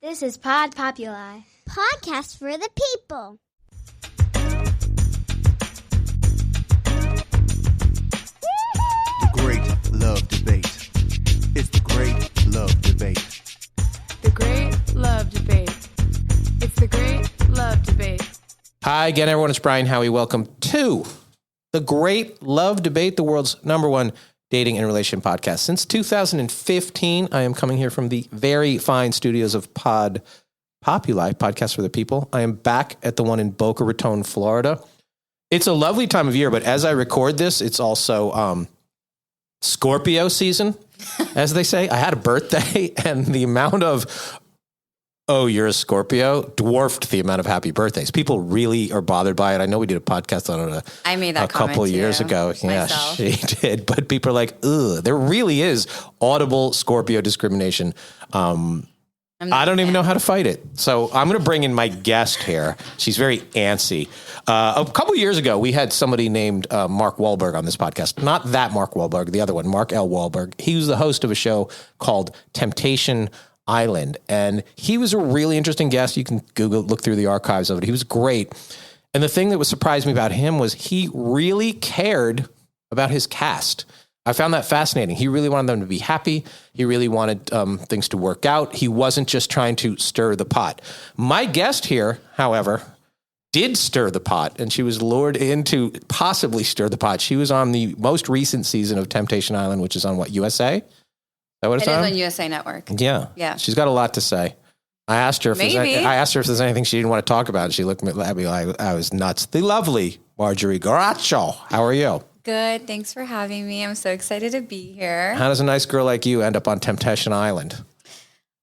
This is Pod Populi. Podcast for the people. The Great Love Debate. It's the Great Love Debate. The Great Love Debate. It's the Great Love Debate. Hi again, everyone. It's Brian Howie. Welcome to the Great Love Debate, the world's #1 dating and relationship podcast. Since 2015, I am coming here from the very fine studios of Pod Populi, Podcast for the People. I am back at the one in Boca Raton, Florida. It's a lovely time of year, but as I record this, it's also Scorpio season, as they say. I had a birthday, and the amount of "oh, you're a Scorpio" dwarfed the amount of happy birthdays. People really are bothered by it. I know we did a podcast on it I made that a couple of years ago. myself. Yeah, she did. But people are like, ugh, there really is audible Scorpio discrimination. I don't even know how to fight it. So I'm going to bring in my guest here. She's very antsy. A couple of years ago, we had somebody named Mark Wahlberg on this podcast. Not that Mark Wahlberg, the other one, Mark L. Wahlberg. He was the host of a show called Temptation Island. And he was a really interesting guest. You can look through the archives of it. He was great. And the thing that was surprised me about him was he really cared about his cast. I found that fascinating. He really wanted them to be happy. He really wanted things to work out. He wasn't just trying to stir the pot. My guest here, however, did stir the pot, and she was lured in to possibly stir the pot. She was on the most recent season of Temptation Island, which is on what, USA? Is that what it's It on? is on USA Network. Yeah. Yeah. She's got a lot to say. I asked her if there's anything she didn't want to talk about, and she looked at me like I was nuts. The lovely Marjorie Guaracho. How are you? Good. Thanks for having me. I'm so excited to be here. How does a nice girl like you end up on Temptation Island?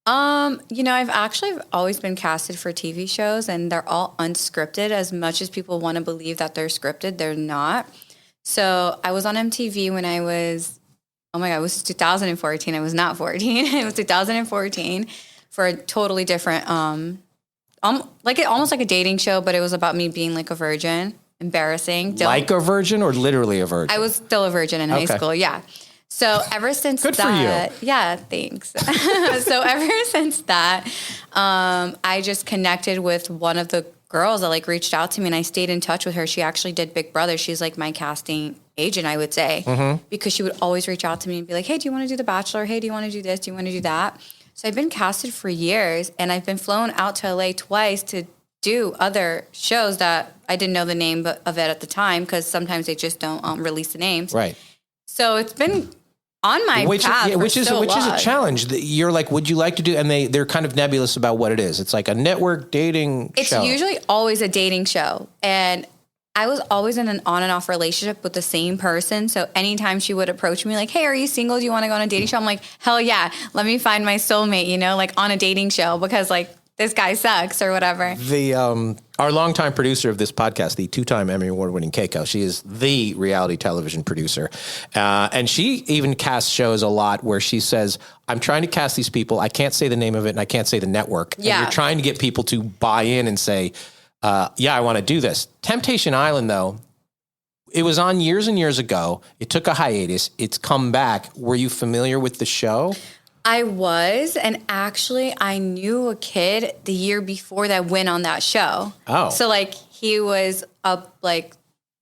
I've actually always been casted for TV shows, and they're all unscripted. As much as people want to believe that they're scripted, they're not. So I was on MTV when I was, it was 2014. I was not 14. It was 2014 for a totally different, almost like a dating show, but it was about me being like a virgin. Embarrassing. Like a virgin or literally a virgin? I was still a virgin in high school, yeah. So ever since Good that, for you. Yeah, thanks. So ever since that, I just connected with one of the girls that reached out to me, and I stayed in touch with her. She actually did Big Brother. She's like my casting agent, I would say, because she would always reach out to me and be like, "Hey, do you want to do The Bachelor? Hey, do you want to do this? Do you want to do that?" So I've been casted for years, and I've been flown out to LA twice to do other shows that I didn't know the name of it at the time, because sometimes they just don't release the names. Right. So it's been on my path which is a challenge. You're like, would you like to do? And they're kind of nebulous about what it is. It's like a network dating show. It's usually always a dating show, and I was always in an on and off relationship with the same person. So anytime she would approach me like, "Hey, are you single? Do you want to go on a dating show?" I'm like, "Hell yeah, let me find my soulmate," on a dating show, because this guy sucks or whatever. Our longtime producer of this podcast, the 2-time Emmy Award-winning Keiko, she is the reality television producer. And she even casts shows a lot where she says, "I'm trying to cast these people. I can't say the name of it, and I can't say the network." Yeah. And you're trying to get people to buy in and say, yeah, I want to do this. Temptation Island, though, it was on years and years ago. It took a hiatus. It's come back. Were you familiar with the show? I was, and actually I knew a kid the year before that went on that show. Oh. So he was up, we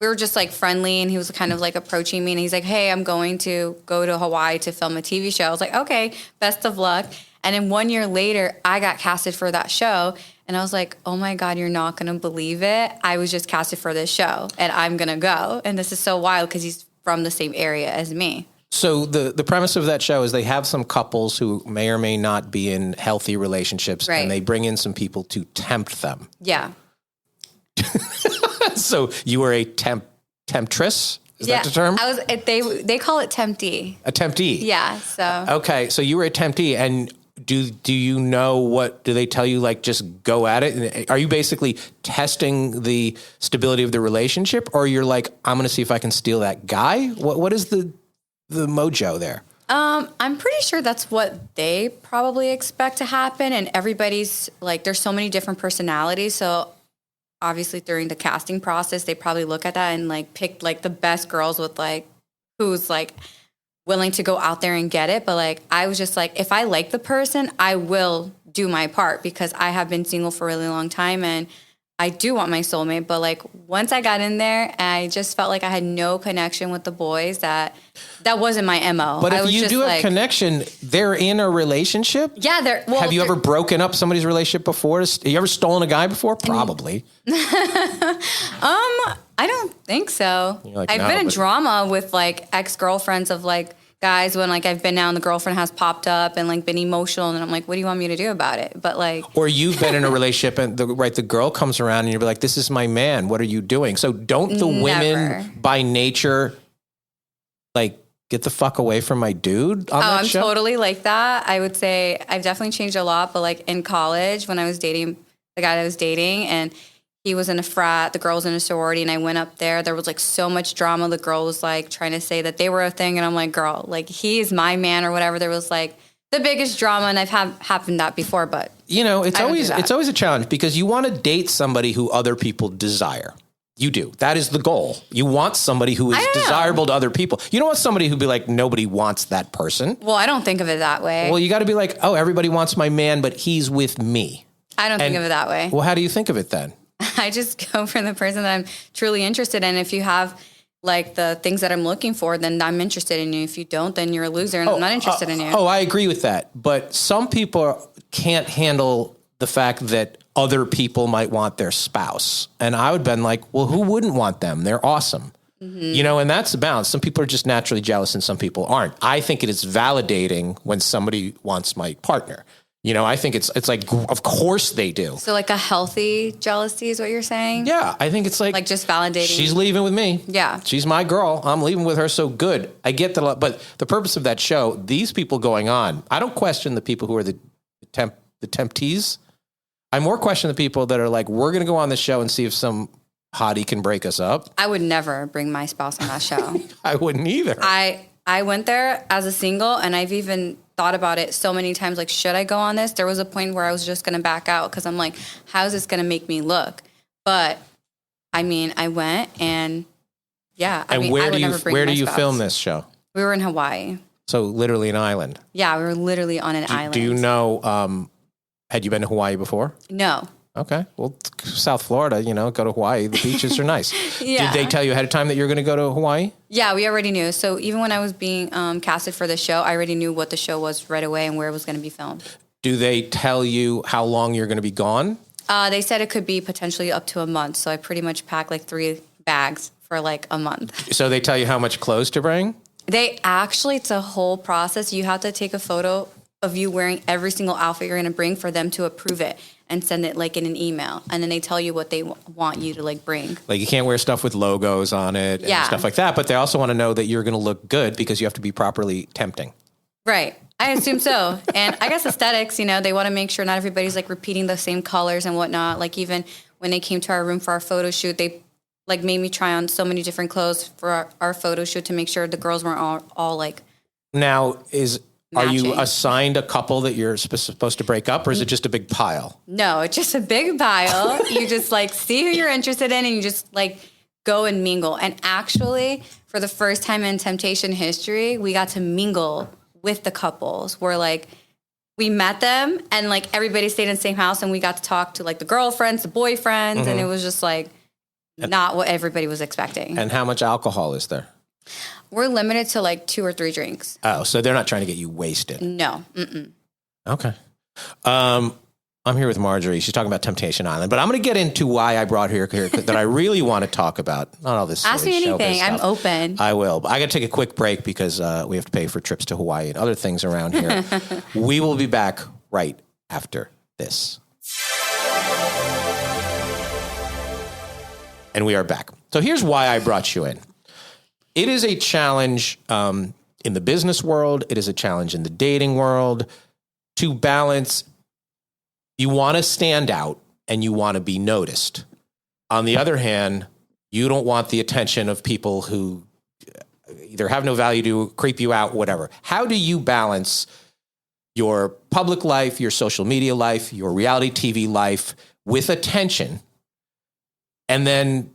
were just friendly, and he was kind of approaching me, and he's like, "Hey, I'm going to go to Hawaii to film a TV show." I was like, "Okay, best of luck." And then 1 year later, I got casted for that show, and I was like, "Oh my God, you're not going to believe it. I was just casted for this show, and I'm going to go." And this is so wild because he's from the same area as me. So the premise of that show is they have some couples who may or may not be in healthy relationships, Right. and they bring in some people to tempt them. Yeah. So you were a temptress? Is that the term? I was. They call it temptee. A temptee? Yeah. So. Okay, so you were a temptee, and do you know what, do they tell you, just go at it? Are you basically testing the stability of the relationship, or you're like, I'm going to see if I can steal that guy? What is the mojo there? I'm pretty sure that's what they probably expect to happen. And everybody's there's so many different personalities. So obviously during the casting process, they probably look at that and pick the best girls with who's willing to go out there and get it. But I was just if I like the person, I will do my part because I have been single for a really long time and I do want my soulmate. But like once I got in there, I just felt like I had no connection with the boys. That wasn't my MO. But if you do have connection, they're in a relationship? Yeah. Have you ever broken up somebody's relationship before? Have you ever stolen a guy before? Probably. I don't think so. Like, I've been in drama with like ex-girlfriends of like guys when like I've been now and the girlfriend has popped up and like been emotional and I'm like, what do you want me to do about it? But like, or you've been in a relationship and the girl comes around and you're like, this is my man. What are you doing? So don't the women by nature like get the fuck away from my dude on that show? I'm totally like that. I would say I've definitely changed a lot, but like in college when I was dating the guy that I was dating and he was in a frat, the girl was in a sorority, and I went up there. There was like so much drama. The girl was like trying to say that they were a thing, and I'm like, girl, like he is my man or whatever. There was like the biggest drama, and I've happened that before, but it's always a challenge because you want to date somebody who other people desire. You do. That is the goal. You want somebody who is desirable to other people. You don't want somebody who'd be like, nobody wants that person. Well, I don't think of it that way. Well, you got to be like, oh, everybody wants my man, but he's with me. I don't think of it that way. Well, how do you think of it then? I just go for the person that I'm truly interested in. If you have like the things that I'm looking for, then I'm interested in you. If you don't, then you're a loser and I'm not interested in you. Oh, I agree with that. But some people can't handle the fact that other people might want their spouse. And I would have been like, well, who wouldn't want them? They're awesome. Mm-hmm. And that's the balance. Some people are just naturally jealous and some people aren't. I think it is validating when somebody wants my partner. I think it's like, of course they do. So like a healthy jealousy is what you're saying? Yeah. I think it's like just validating. She's leaving with me. Yeah. She's my girl. I'm leaving with her. So good. I get that. But the purpose of that show, these people going on, I don't question the people who are the temptees. I more question the people that are like, we're going to go on the show and see if some hottie can break us up. I would never bring my spouse on that show. I wouldn't either. I went there as a single and I've even thought about it so many times, like, should I go on this? There was a point where I was just going to back out because I'm like, how's this going to make me look? But, I mean, I went and, yeah. Where do you film this show? We were in Hawaii. So literally an island? Yeah, we were literally on an island. Do you know, had you been to Hawaii before? No. Okay. Well, South Florida, go to Hawaii. The beaches are nice. Yeah. Did they tell you ahead of time that you're going to go to Hawaii? Yeah, we already knew. So even when I was being casted for the show, I already knew what the show was right away and where it was going to be filmed. Do they tell you how long you're going to be gone? They said it could be potentially up to a month. So I pretty much packed like 3 bags for like a month. So they tell you how much clothes to bring? It's a whole process. You have to take a photo of you wearing every single outfit you're going to bring for them to approve it and send it like in an email. And then they tell you what they want you to like bring. Like you can't wear stuff with logos on it and stuff like that. But they also want to know that you're going to look good because you have to be properly tempting. Right. I assume so. And I guess aesthetics, they want to make sure not everybody's like repeating the same colors and whatnot. Like even when they came to our room for our photo shoot, they like made me try on so many different clothes for our photo shoot to make sure the girls weren't all like. Now Are you matching. assigned a couple that you're supposed to break up, or is it just a big pile? No, it's just a big pile. You just like see who you're interested in and you just like go and mingle. And actually, for the first time in Temptation history, we got to mingle with the couples where like we met them and like everybody stayed in the same house and we got to talk to like the girlfriends, the boyfriends, and it was just like not what everybody was expecting. And how much alcohol is there? We're limited to like 2 or 3 drinks. Oh, so they're not trying to get you wasted. No. Mm-mm. Okay. I'm here with Marjorie. She's talking about Temptation Island, but I'm going to get into why I brought her here that I really want to talk about. Not all this. Ask me anything. I'm open. I will. But I got to take a quick break because we have to pay for trips to Hawaii and other things around here. We will be back right after this. And we are back. So here's why I brought you in. It is a challenge in the business world. It is a challenge in the dating world to balance. You want to stand out and you want to be noticed. On the other hand, you don't want the attention of people who either have no value to creep you out, whatever. How do you balance your public life, your social media life, your reality TV life with attention? And then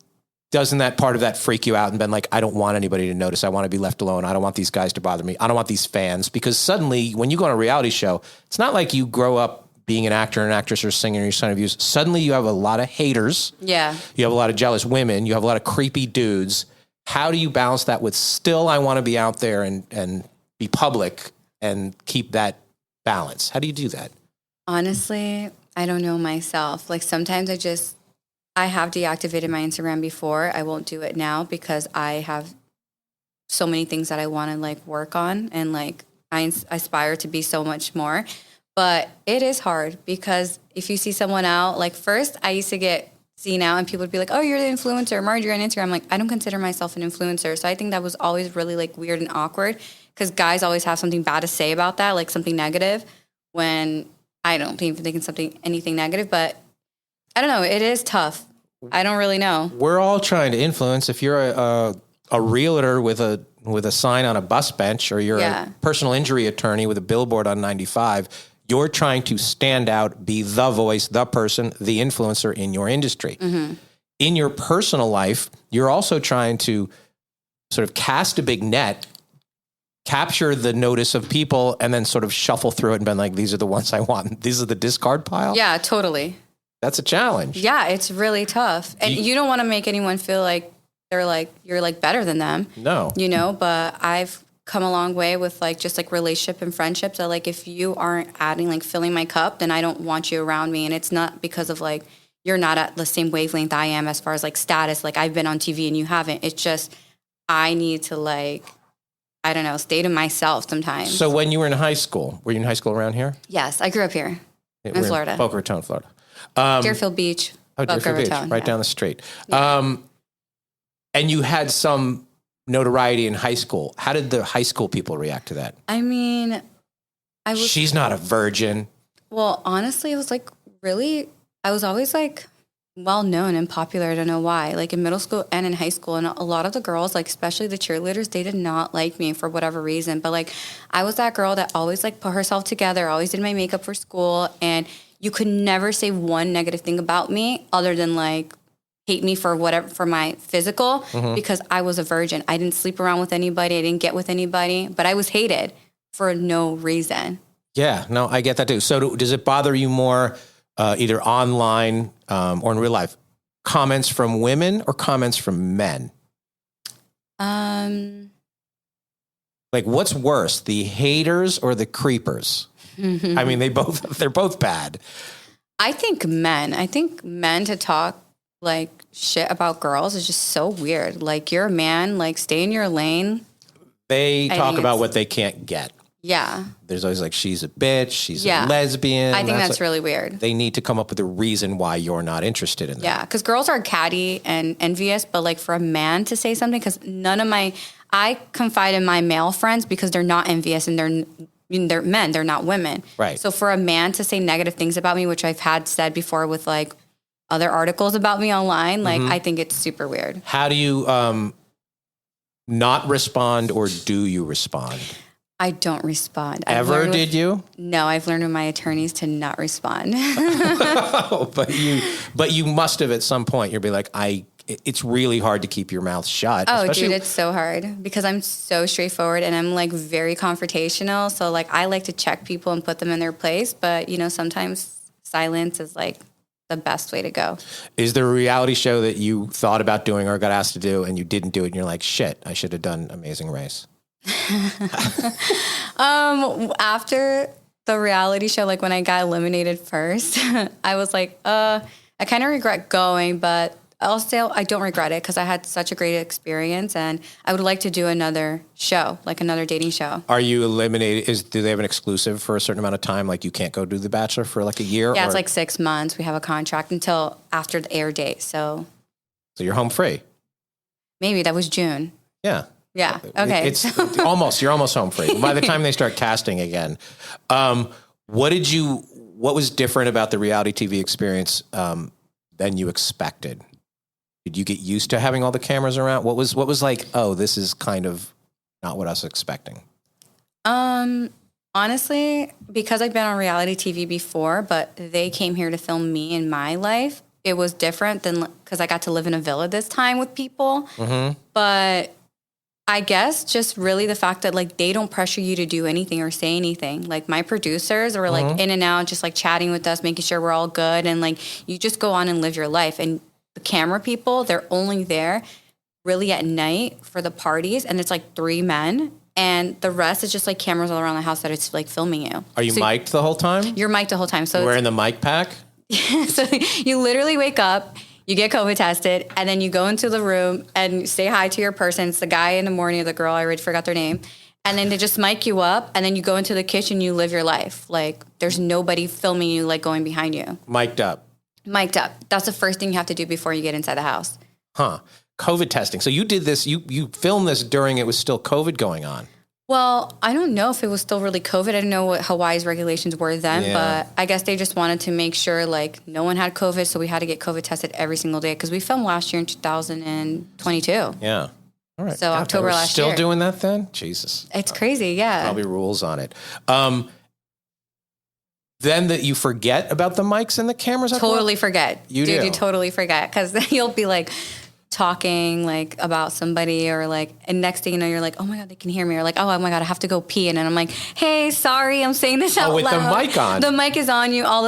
doesn't that part of that freak you out and been like, I don't want anybody to notice. I want to be left alone. I don't want these guys to bother me. I don't want these fans. Because suddenly when you go on a reality show, it's not like you grow up being an actor, an actress, or singer, you're trying to views. Suddenly, you have a lot of haters. Yeah. You have a lot of jealous women. You have a lot of creepy dudes. How do you balance that with still, I want to be out there and be public and keep that balance? How do you do that? Honestly, I don't know myself. Like sometimes I have deactivated my Instagram before. I won't do it now because I have so many things that I want to like work on, and like I aspire to be so much more. But it is hard because if you see someone out, like first I used to get seen out and people would be like, oh, you're the influencer, Marjorie on Instagram. I'm like, I don't consider myself an influencer. So I think that was always really like weird and awkward because guys always have something bad to say about that, like something negative, when I don't even think it's anything negative. But I don't know. It is tough. I don't really know. We're all trying to influence. If you're a realtor with a sign on a bus bench, or you're a personal injury attorney with a billboard on 95, you're trying to stand out, be the voice, the person, the influencer in your industry. Mm-hmm. In your personal life, you're also trying to sort of cast a big net, capture the notice of people, and then sort of shuffle through it and be like, these are the ones I want. These are the discard pile. Yeah, totally. That's a challenge. Yeah, it's really tough. And you don't want to make anyone feel like they're like, you're like better than them. No. You know, but I've come a long way with like just like relationship and friendships. That like if you aren't adding, like filling my cup, then I don't want you around me. And it's not because of like you're not at the same wavelength I am as far as like status. Like I've been on TV and you haven't. It's just I need to like, I don't know, stay to myself sometimes. So when you were in high school, were you in high school around here? Yes, I grew up here in Florida. Boca Raton, Florida. Deerfield Beach. Deerfield Beach, Raton, right down the street. Yeah. And you had some notoriety in high school. How did the high school people react to that? I mean, she's not a virgin. Well, honestly, it was like really, I was always like well known and popular. I don't know why. Like in middle school and in high school, and a lot of the girls, like especially the cheerleaders, they did not like me for whatever reason. But like I was that girl that always like put herself together, always did my makeup for school, and you could never say one negative thing about me other than like hate me for whatever, for my physical, because I was a virgin. I didn't sleep around with anybody. I didn't get with anybody, but I was hated for no reason. Yeah, no, I get that too. So does it bother you more either online or in real life? Comments from women or comments from men? Like what's worse, the haters or the creepers? I mean, they're both bad. I think men to talk like shit about girls is just so weird. Like you're a man, like stay in your lane. They talk about what they can't get. Yeah. There's always like, she's a bitch, she's a lesbian. I think that's really weird. They need to come up with a reason why you're not interested in that. Yeah, because girls are catty and envious, but like for a man to say something, because I confide in my male friends because they're not envious and they're men, they're not women. Right. So for a man to say negative things about me, which I've had said before with like other articles about me online, like I think it's super weird. How do you not respond, or do you respond? I don't respond. Ever did you? No, I've learned with my attorneys to not respond. but you must have at some point. You'll be like, it's really hard to keep your mouth shut. Oh, dude, it's so hard because I'm so straightforward and I'm like very confrontational. So like I like to check people and put them in their place. But you know, sometimes silence is like the best way to go. Is there a reality show that you thought about doing or got asked to do and you didn't do it and you're like, shit, I should have done Amazing Race? After the reality show, like when I got eliminated first, I was like, I kind of regret going, but also I don't regret it because I had such a great experience and I would like to do another show, like another dating show. Are you eliminated? Do they have an exclusive for a certain amount of time? Like you can't go do The Bachelor for like a year? Yeah, it's like 6 months. We have a contract until after the air date. So you're home free? Maybe. That was June. Yeah. Yeah. Okay. It's almost, you're almost home free. By the time they start casting again, what was different about the reality TV experience than you expected? Did you get used to having all the cameras around? What was like, oh, this is kind of not what I was expecting? Honestly, because I've been on reality TV before, but they came here to film me in my life, it was different than because I got to live in a villa this time with people. Mm-hmm. But I guess just really the fact that like they don't pressure you to do anything or say anything. Like my producers are like in and out, just like chatting with us, making sure we're all good. And like you just go on and live your life. And the camera people, they're only there really at night for the parties. And it's like 3 men. And the rest is just like cameras all around the house that it's like filming you. Are you mic'd the whole time? You're mic'd the whole time. So You're wearing the mic pack? so you literally wake up, you get COVID tested, and then you go into the room and say hi to your person. It's the guy in the morning or the girl, I already forgot their name. And then they just mic you up, and then you go into the kitchen, you live your life. Like, there's nobody filming you, like, going behind you. Mic'd up. Mic'd up. That's the first thing you have to do before you get inside the house. Huh. COVID testing. So you did this, you filmed this during it was still COVID going on. Well, I don't know if it was still really COVID. I didn't know what Hawaii's regulations were then, but I guess they just wanted to make sure like no one had COVID, so we had to get COVID tested every single day because we filmed last year in 2022. Yeah. All right. So October last year. Still doing that then? Jesus. It's crazy, yeah. Probably rules on it. Then that you forget about the mics and the cameras? Totally forget. You Dude, do? you totally forget because then you'll be like talking like about somebody or like, and next thing you know, you're like, oh my God, they can hear me. Or like, oh my God, I have to go pee. And then I'm like, hey, sorry, I'm saying this out with loud. the mic on. The mic is on you all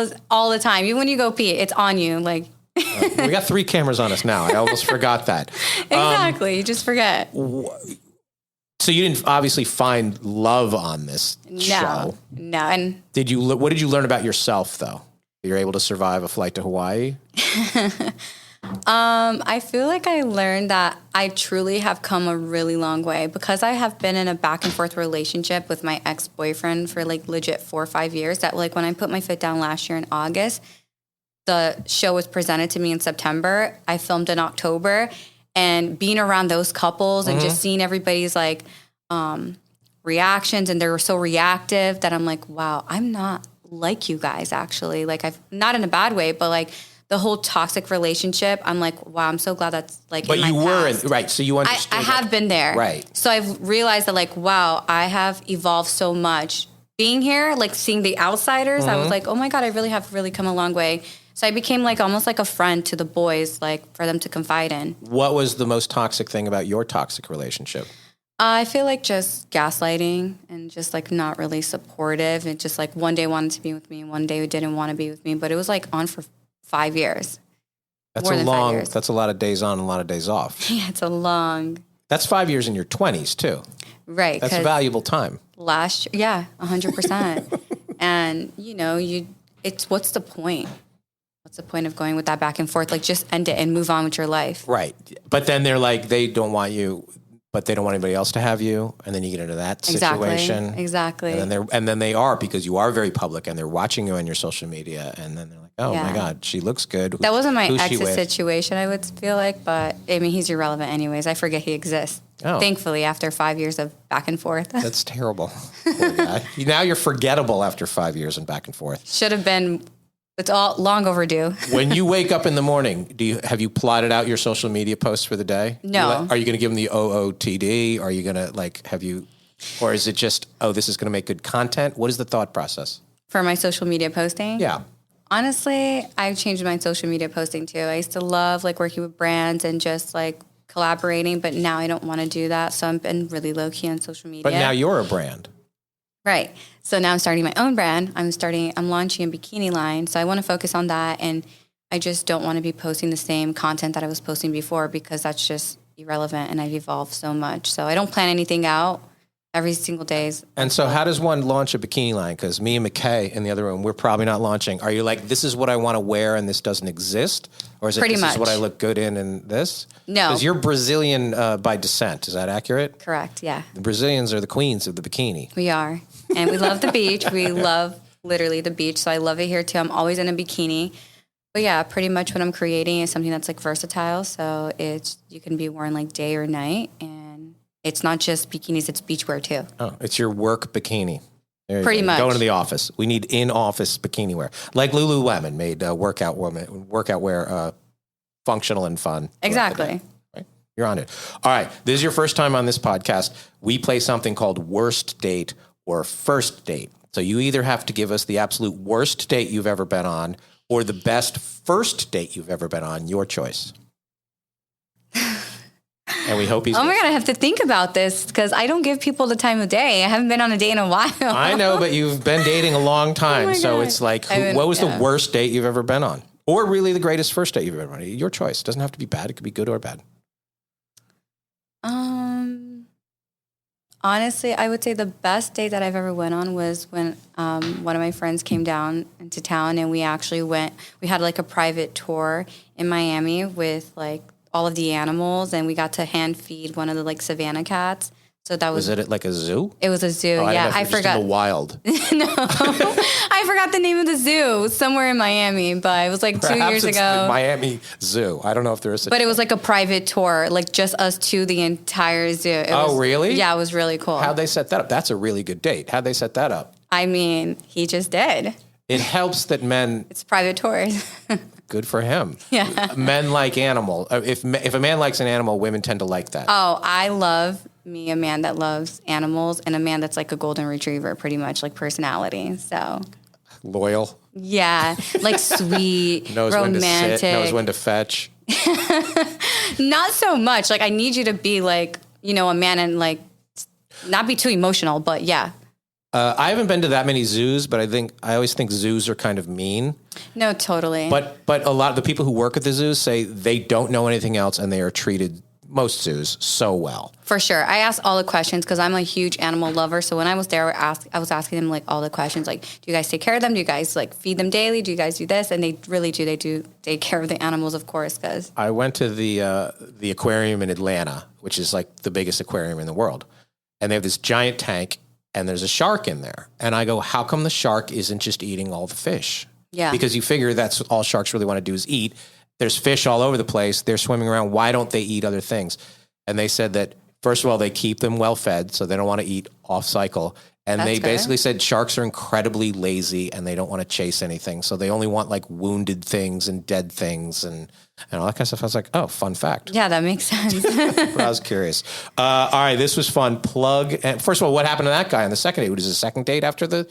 the time. Even when you go pee, it's on you. Like, We got 3 cameras on us now. I almost forgot that. exactly. You just forget. So you didn't obviously find love on this show. No. And What did you learn about yourself though? You're able to survive a flight to Hawaii? I feel like I learned that I truly have come a really long way because I have been in a back and forth relationship with my ex-boyfriend for like legit 4 or 5 years. That like when I put my foot down last year in August, the show was presented to me in September. I filmed in October, and being around those couples and just seeing everybody's like reactions, and they were so reactive that I'm like, wow, I'm not like you guys actually. Like I've not in a bad way, but like the whole toxic relationship, I'm like, wow, I'm so glad that's like But in my you were past. right, so you understood. I have been there. Right. So I've realized that like, wow, I have evolved so much. Being here, like seeing the outsiders, I was like, oh my God, I really have come a long way. So I became like almost like a friend to the boys, like for them to confide in. What was the most toxic thing about your toxic relationship? I feel like just gaslighting and just like not really supportive. And just like one day wanted to be with me and one day didn't want to be with me. But it was like on for 5 years. That's More a than 5 long, years. that's a lot of days on and a lot of days off. Yeah, it's a long. That's 5 years in your 20s too. Right. That's valuable time. Last year, yeah, 100%. And, you know, it's what's the point? What's the point of going with that back and forth? Like, just end it and move on with your life. Right. But then they're like, they don't want you, but they don't want anybody else to have you. And then you get into that situation. Exactly. And then they are, because you are very public and they're watching you on your social media. And then they're like, oh my God, she looks good. That wasn't my Who's she ex's with? situation, I would feel like, but I mean, he's irrelevant anyways. I forget he exists. Oh. Thankfully, after 5 years of back and forth. That's terrible. Poor guy. Now you're forgettable after 5 years and back and forth. Should have been, it's all long overdue. When you wake up in the morning, have you plotted out your social media posts for the day? No. Are you going to give them the OOTD? Are you going to or is it just, oh, this is going to make good content? What is the thought process? For my social media posting? Yeah. Honestly, I've changed my social media posting too. I used to love like working with brands and just like collaborating, but now I don't want to do that. So I've been really low key on social media. But now you're a brand. Right. So now I'm starting my own brand. I'm launching a bikini line. So I want to focus on that. And I just don't want to be posting the same content that I was posting before because that's just irrelevant and I've evolved so much. So I don't plan anything out. Every single day. And so how does one launch a bikini line? Because me and McKay in the other room, we're probably not launching. Are you like, this is what I want to wear and this doesn't exist? Or is it Pretty this much. is what I look good in and this? No. Because you're Brazilian by descent. Is that accurate? Correct, yeah. The Brazilians are the queens of the bikini. We are. And we love the beach. We love literally the beach. So I love it here too. I'm always in a bikini. But yeah, pretty much what I'm creating is something that's like versatile. So you can be worn like day or night. And it's not just bikinis, it's beachwear too. Oh, it's your work bikini. There you Pretty go. much. Go into the office. We need in-office bikini wear. Like Lululemon made workout wear functional and fun. Exactly. Right? You're on it. All right. This is your first time on this podcast. We play something called worst date or first date. So you either have to give us the absolute worst date you've ever been on or the best first date you've ever been on. Your choice. and we hope he's. Oh my God, I have to think about this because I don't give people the time of day. I haven't been on a date in a while. I know, but you've been dating a long time, my so God. it's like, what was the worst date you've ever been on, or really the greatest first date you've ever been on? Your choice. It doesn't have to be bad. It could be good or bad. Honestly, I would say the best date that I've ever went on was when one of my friends came down into town, and we had like a private tour in Miami with like all of the animals, and we got to hand feed one of the like savannah cats. So that was it at like a zoo? It was a zoo. Oh, Yeah, I forgot. forgot. In the wild. I forgot the name of the zoo. It was somewhere in Miami, but it was like 2 years it's ago. the Miami Zoo. I don't know if there is. But it was like a private tour, like just us two, the entire zoo. It was, really? Yeah, it was really cool. How'd they set that up? That's a really good date. How'd they set that up? I mean, he just did. It helps that men. It's private tours. Good for him. Yeah. Men like animal. If a man likes an animal, women tend to like that. Oh, I love me a man that loves animals and a man that's like a golden retriever, pretty much like personality. So Loyal. yeah, like sweet, Knows romantic. when to sit. Knows when to fetch. Not so much. Like I need you to be like, you know, a man and like not be too emotional, but yeah. I haven't been to that many zoos, but I always think zoos are kind of mean. No, totally. But a lot of the people who work at the zoos say they don't know anything else, and they are treated, most zoos, so well. For sure. I asked all the questions because I'm a huge animal lover. So when I was there, I was asking them like all the questions, like, do you guys take care of them? Do you guys like feed them daily? Do you guys do this? And they really do. They do take care of the animals, of course. Because I went to the aquarium in Atlanta, which is like the biggest aquarium in the world, and they have this giant tank, and there's a shark in there. And I go, how come the shark isn't just eating all the fish? Yeah. Because you figure that's all sharks really want to do is eat. There's fish all over the place. They're swimming around. Why don't they eat other things? And they said that, first of all, they keep them well fed, so they don't want to eat off cycle. And That's they good. basically said sharks are incredibly lazy, and they don't want to chase anything. So they only want like wounded things and dead things and all that kind of stuff. I was like, oh, fun fact. yeah, that makes sense. But I was curious. All right, this was fun. Plug. And first of all, what happened to that guy on the second date? Was his second date after the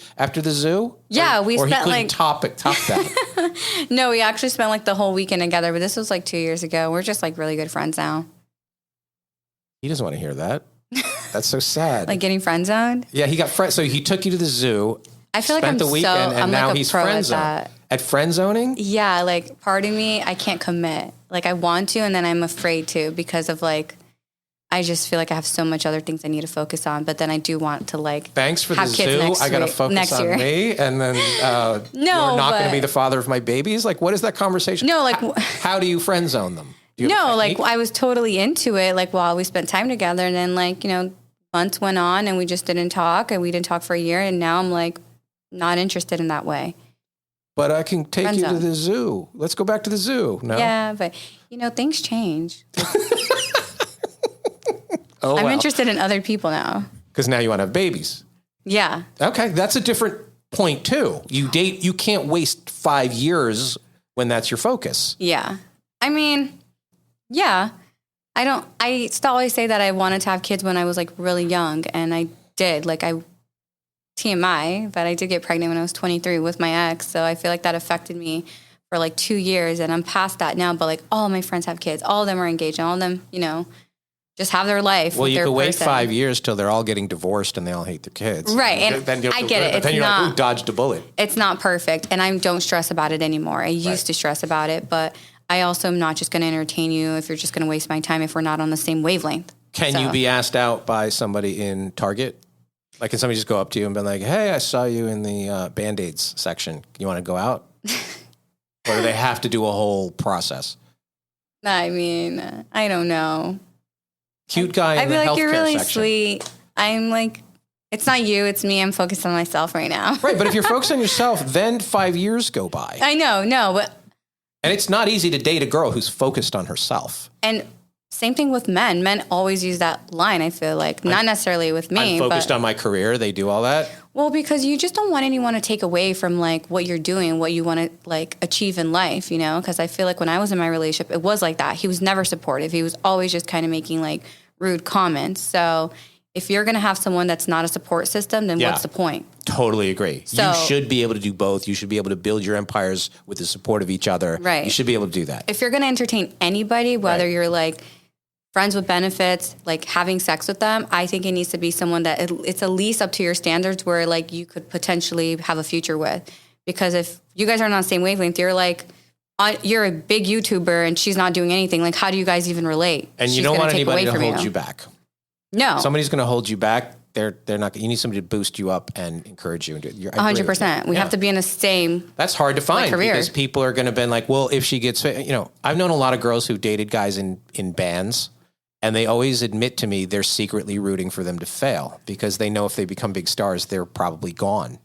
zoo? Yeah, we or spent he like top that. no, we actually spent like the whole weekend together. But this was like 2 years ago. We're just like really good friends now. He doesn't want to hear that. That's so sad. Like getting friend zoned. Yeah, he got friend. So he took you to the zoo. I feel like spent I'm the weekend, and I'm now like a he's pro friend at zone. that. At friend zoning? Yeah, like part of me, I can't commit. Like I want to, and then I'm afraid to because of like, I just feel like I have so much other things I need to focus on. But then I do want to like Thanks for the have kids zoo. next I got to week- focus next on year. me, and then you're not going to but- be the father of my babies. Like, what is that conversation? No, like- how do you friend zone them? Do you have a No, like technique? I was totally into it. Like while we spent time together, and then like months went on, and we just didn't talk, and we didn't talk for a year, and now I'm like not interested in that way. But I can take Friend you to zone. the zoo. Let's go back to the zoo. No. Yeah, but things change. Oh, I'm well. interested in other people now. Because now you want to have babies. Yeah. Okay, that's a different point too. You date. You can't waste 5 years when that's your focus. Yeah. I mean, yeah. I still always say that I wanted to have kids when I was like really young, and I did. Like TMI, but I did get pregnant when I was 23 with my ex. So I feel like that affected me for like 2 years, and I'm past that now. But like all of my friends have kids, all of them are engaged, and all of them, just have their life. Well, with you their could wait person. 5 years till they're all getting divorced and they all hate their kids. Right, and then you'll I feel get good, it. But then It's you're like, not- ooh, dodged a bullet. It's not perfect, and I don't stress about it anymore. I used to stress about it, but I also am not just going to entertain you if you're just going to waste my time if we're not on the same wavelength. Can you be asked out by somebody in Target? Like, can somebody just go up to you and be like, hey, I saw you in the Band-Aids section. You want to go out? Or do they have to do a whole process? I mean, I don't know. Cute guy I in the feel like you're healthcare really section. sweet. I'm like, it's not you, it's me. I'm focused on myself right now. Right, but if you're focused on yourself, then 5 years go by. I know, no, but And it's not easy to date a girl who's focused on herself. and same thing with men. Men always use that line. I feel like not necessarily with me, I'm focused but on my career. They do all that. well, because you just don't want anyone to take away from like what you're doing, what you want to like achieve in life, Because I feel like when I was in my relationship, it was like that. He was never supportive. He was always just kind of making like rude comments. So if you're going to have someone that's not a support system, then Yeah. what's the point? Totally agree. So- You should be able to do both. You should be able to build your empires with the support of each other. Right. You should be able to do that. If you're going to entertain anybody, whether Right. you're like friends with benefits, like having sex with them, I think it needs to be someone that it's at least up to your standards where like you could potentially have a future with. Because if you guys aren't on the same wavelength, you're a big YouTuber and she's not doing anything. Like, how do you guys even relate? And you don't want anybody to hold you back. No. Somebody's going to hold you back. They're not. You need somebody to boost you up and encourage you. 100%. We have to be in the same. That's hard to find career. because people are going to be like, well, if she gets, I've known a lot of girls who've dated guys in bands, and they always admit to me they're secretly rooting for them to fail because they know if they become big stars, they're probably gone.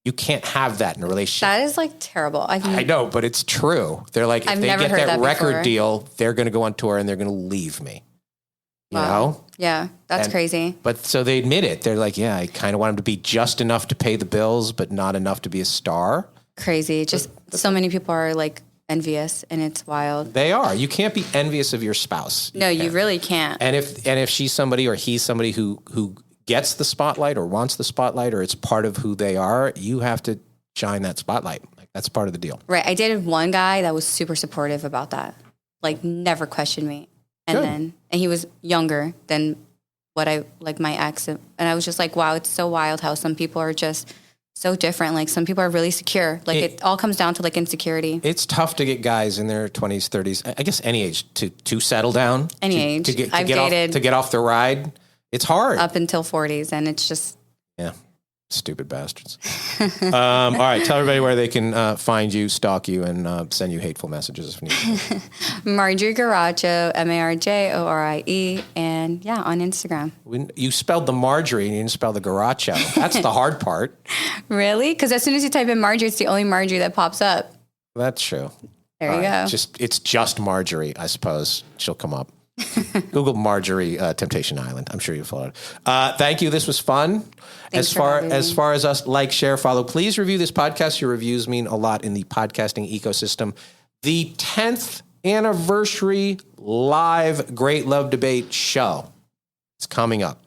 You can't have that in a relationship. That is like terrible. I know, but it's true. They're like, if they get that record deal, they're going to go on tour and they're going to leave me. You know? Yeah, that's crazy. But so they admit it. They're like, yeah, I kind of want him to be just enough to pay the bills, but not enough to be a star. Crazy. Just so many people are like envious and it's wild. They are. You can't be envious of your spouse. You really can't. And if she's somebody or he's somebody who gets the spotlight or wants the spotlight or it's part of who they are, you have to shine that spotlight. Like that's part of the deal. Right. I dated one guy that was super supportive about that. Like never questioned me. And he was younger than what my ex. And I was just like, wow, it's so wild how some people are just so different. Like some people are really secure. Like it all comes down to like insecurity. It's tough to get guys in their 20s, 30s, I guess any age to settle down. Any age. To get off the ride. It's hard. Up until 40s. And it's just. Yeah. Stupid bastards. All right. Tell everybody where they can find you, stalk you, and send you hateful messages if need. Marjorie Guaracho, Marjorie, and on Instagram. You spelled the Marjorie and you didn't spell the Guaracho. That's the hard part. Really? Because as soon as you type in Marjorie, it's the only Marjorie that pops up. That's true. There you go. It's just Marjorie, I suppose. She'll come up. Google Marjorie Temptation Island. I'm sure you'll follow it. Thank you. This was fun. As far as us, like, share, follow. Please review this podcast. Your reviews mean a lot in the podcasting ecosystem. The 10th anniversary live Great Love Debate show is coming up.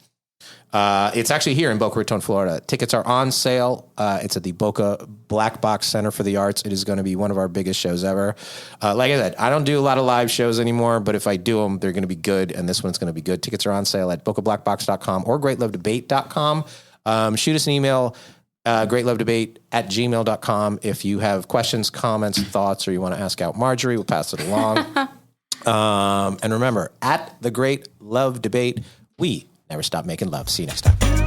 It's actually here in Boca Raton, Florida. Tickets are on sale. It's at the Boca Black Box Center for the Arts. It is going to be one of our biggest shows ever. Like I said, I don't do a lot of live shows anymore, but if I do them, they're going to be good, and this one's going to be good. Tickets are on sale at bocablackbox.com or greatlovedebate.com. Shoot us an email, greatlovedebate@gmail.com. If you have questions, comments, thoughts, or you want to ask out Marjorie, we'll pass it along. And remember, at the Great Love Debate, we never stop making love. See you next time.